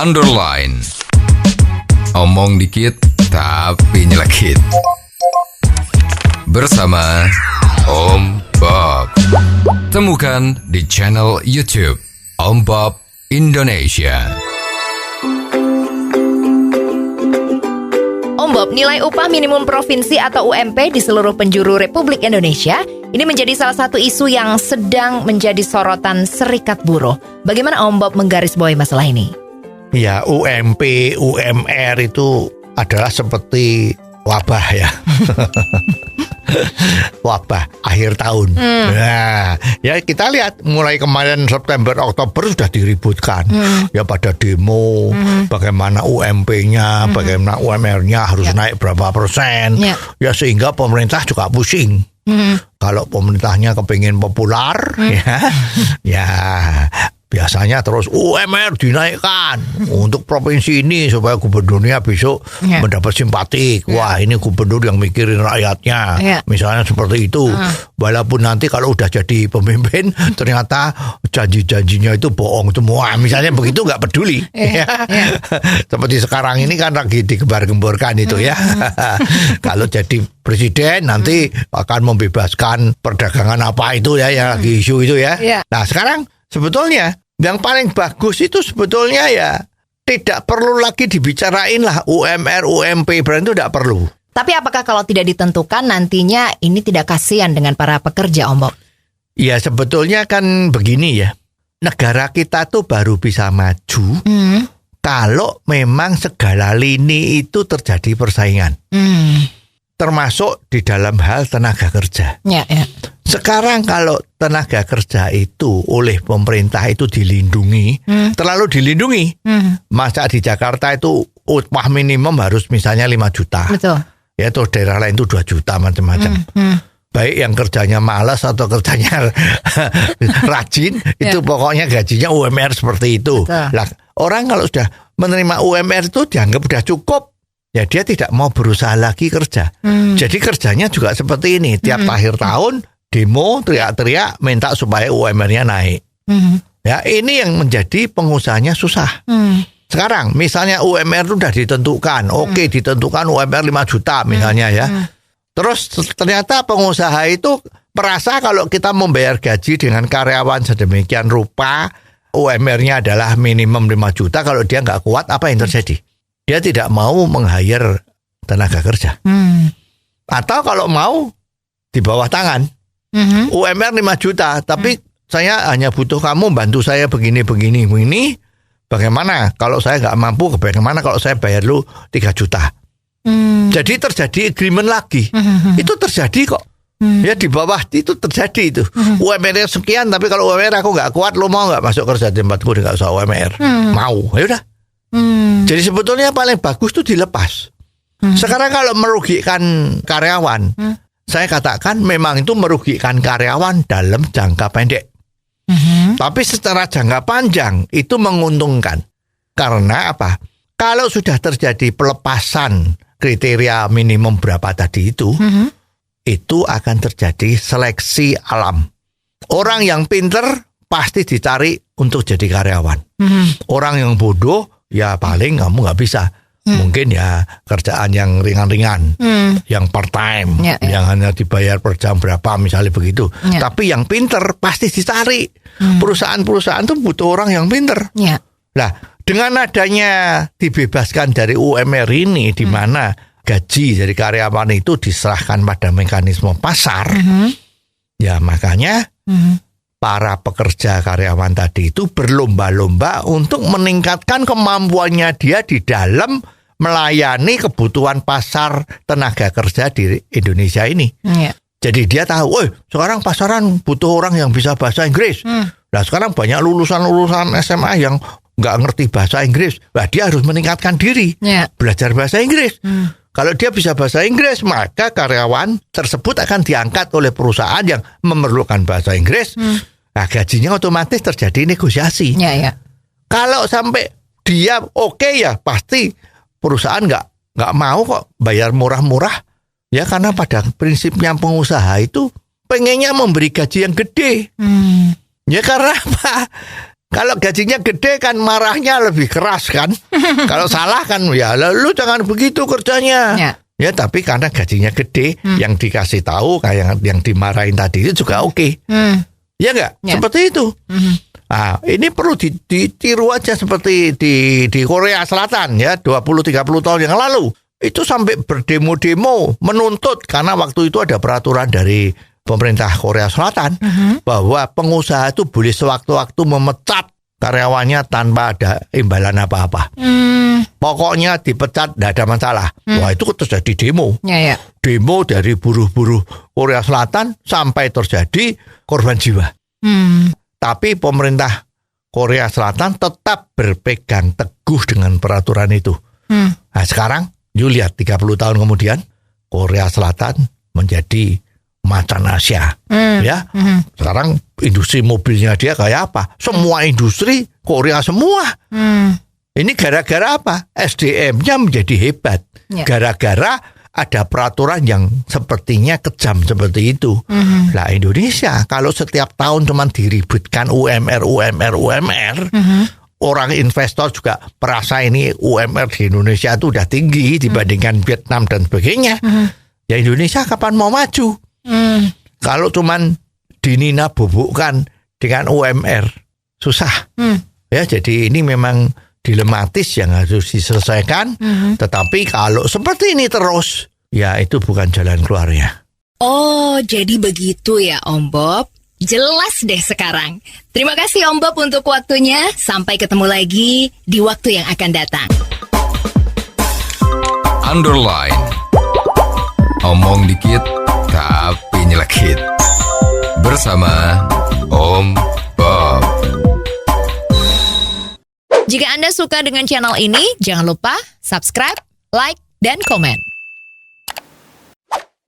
underline. Omong dikit tapi nyelekit. Bersama Om Bob. Temukan di channel YouTube Om Bob Indonesia. Om Bob, nilai upah minimum provinsi atau UMP di seluruh penjuru Republik Indonesia ini menjadi salah satu isu yang sedang menjadi sorotan Serikat Buruh. Bagaimana Om Bob menggarisbawahi masalah ini? Ya, UMP, UMR itu adalah seperti wabah ya. Wabah akhir tahun. Nah, ya kita lihat mulai kemarin September, Oktober sudah diributkan. Ya pada demo, bagaimana UMP-nya, bagaimana UMR-nya harus naik berapa persen. Ya sehingga pemerintah juga pusing. Kalau pemerintahnya kepingin populer, ya biasanya terus UMR dinaikkan untuk provinsi ini supaya gubernurnya besok mendapat simpatik. Wah, ini gubernur yang mikirin rakyatnya. Misalnya seperti itu. Walaupun nanti kalau udah jadi pemimpin ternyata janji-janjinya itu bohong semua. Misalnya begitu nggak peduli. Seperti sekarang ini kan lagi digembar-gemborkan itu ya. Kalau jadi presiden nanti akan membebaskan perdagangan apa itu ya yang lagi isu itu ya. Nah, sekarang sebetulnya yang paling bagus itu sebetulnya ya tidak perlu lagi dibicarain lah UMR, UMP, berarti itu tidak perlu. Tapi apakah kalau tidak ditentukan nantinya ini tidak kasihan dengan para pekerja, Om Bob? Ya sebetulnya kan begini ya, negara kita tuh baru bisa maju kalau memang segala lini itu terjadi persaingan. Termasuk di dalam hal tenaga kerja. Sekarang kalau tenaga kerja itu oleh pemerintah itu dilindungi, terlalu dilindungi. Masa di Jakarta itu upah minimum harus misalnya 5 juta. Betul. Ya terus daerah lain itu 2 juta macam-macam. Baik yang kerjanya malas atau kerjanya rajin, itu pokoknya gajinya UMR seperti itu. Lah, orang kalau sudah menerima UMR itu dianggap sudah cukup. Ya dia tidak mau berusaha lagi kerja. Jadi kerjanya juga seperti ini. Tiap akhir tahun demo teriak-teriak minta supaya UMR-nya naik. Ya ini yang menjadi pengusahanya susah. Sekarang misalnya UMR itu sudah ditentukan. Oke, ditentukan UMR 5 juta misalnya ya. Terus ternyata pengusaha itu merasa kalau kita membayar gaji dengan karyawan sedemikian rupa, UMR-nya adalah minimum 5 juta. Kalau dia nggak kuat, apa yang terjadi? Dia tidak mau meng-hire tenaga kerja. Atau kalau mau di bawah tangan. UMR 5 juta, tapi saya hanya butuh kamu bantu saya begini. Bagaimana kalau saya nggak mampu? Bagaimana kalau saya bayar lu 3 juta? Jadi terjadi agreement lagi. Itu terjadi kok. Ya di bawah itu terjadi itu. UMR sekian, tapi kalau UMR aku nggak kuat, lu mau nggak masuk kerja di tempatku nggak usah UMR? Mau, ya udah. Jadi sebetulnya paling bagus itu dilepas. Sekarang kalau merugikan karyawan, saya katakan memang itu merugikan karyawan dalam jangka pendek. Tapi secara jangka panjang itu menguntungkan. Karena apa? Kalau sudah terjadi pelepasan kriteria minimum berapa tadi itu akan terjadi seleksi alam. Orang yang pinter pasti dicari untuk jadi karyawan. Orang yang bodoh ya paling kamu nggak bisa. Mungkin ya kerjaan yang ringan-ringan, yang part time, yang hanya dibayar per jam berapa misalnya begitu. Tapi yang pinter pasti dicari. Perusahaan-perusahaan tuh butuh orang yang pinter. Nah, dengan adanya dibebaskan dari UMR ini, di mana gaji dari karyawan itu diserahkan pada mekanisme pasar, ya makanya para pekerja karyawan tadi itu berlomba-lomba untuk meningkatkan kemampuannya dia di dalam melayani kebutuhan pasar tenaga kerja di Indonesia ini. Jadi dia tahu, sekarang pasaran butuh orang yang bisa bahasa Inggris. Nah sekarang banyak lulusan-lulusan SMA yang nggak ngerti bahasa Inggris. Nah dia harus meningkatkan diri, belajar bahasa Inggris. Kalau dia bisa bahasa Inggris, maka karyawan tersebut akan diangkat oleh perusahaan yang memerlukan bahasa Inggris. Nah, gajinya otomatis terjadi negosiasi. Kalau sampai dia oke ya, pasti perusahaan nggak mau kok bayar murah-murah. Ya karena pada prinsipnya pengusaha itu pengennya memberi gaji yang gede. Ya karena apa? Kalau gajinya gede kan marahnya lebih keras kan. Kalau salah kan ya lu jangan begitu kerjanya. Ya tapi karena gajinya gede, yang dikasih tahu kayak yang dimarahin tadi itu juga oke. Ya enggak? Seperti itu. Nah, ini perlu ditiru aja seperti di Korea Selatan ya, 20-30 tahun yang lalu. Itu sampai berdemo-demo menuntut karena waktu itu ada peraturan dari pemerintah Korea Selatan bahwa pengusaha itu boleh sewaktu-waktu memecat karyawannya tanpa ada imbalan apa-apa. Pokoknya dipecat tidak ada masalah. Wah, itu terjadi demo. Demo dari buruh-buruh Korea Selatan sampai terjadi korban jiwa. Tapi pemerintah Korea Selatan tetap berpegang teguh dengan peraturan itu. Nah, sekarang you lihat 30 tahun kemudian Korea Selatan menjadi macan Asia. Ya. Sekarang industri mobilnya dia kayak apa? Semua industri Korea semua. Ini gara-gara apa? SDM-nya menjadi hebat. Gara-gara ada peraturan yang sepertinya kejam seperti itu. Lah Indonesia kalau setiap tahun cuma diributkan UMR, orang investor juga merasa ini UMR di Indonesia itu udah tinggi dibandingkan Vietnam dan sebagainya. Ya Indonesia kapan mau maju? Kalau cuman dinina bubukkan dengan UMR susah. Ya jadi ini memang dilematis yang harus diselesaikan. Tetapi kalau seperti ini terus, ya itu bukan jalan keluarnya. Oh, jadi begitu ya Om Bob. Jelas deh sekarang. Terima kasih Om Bob untuk waktunya. Sampai ketemu lagi di waktu yang akan datang. Underline. Omong dikit tapi nyelekit. Bersama Om Bob. Jika Anda suka dengan channel ini, jangan lupa subscribe, like, dan komen.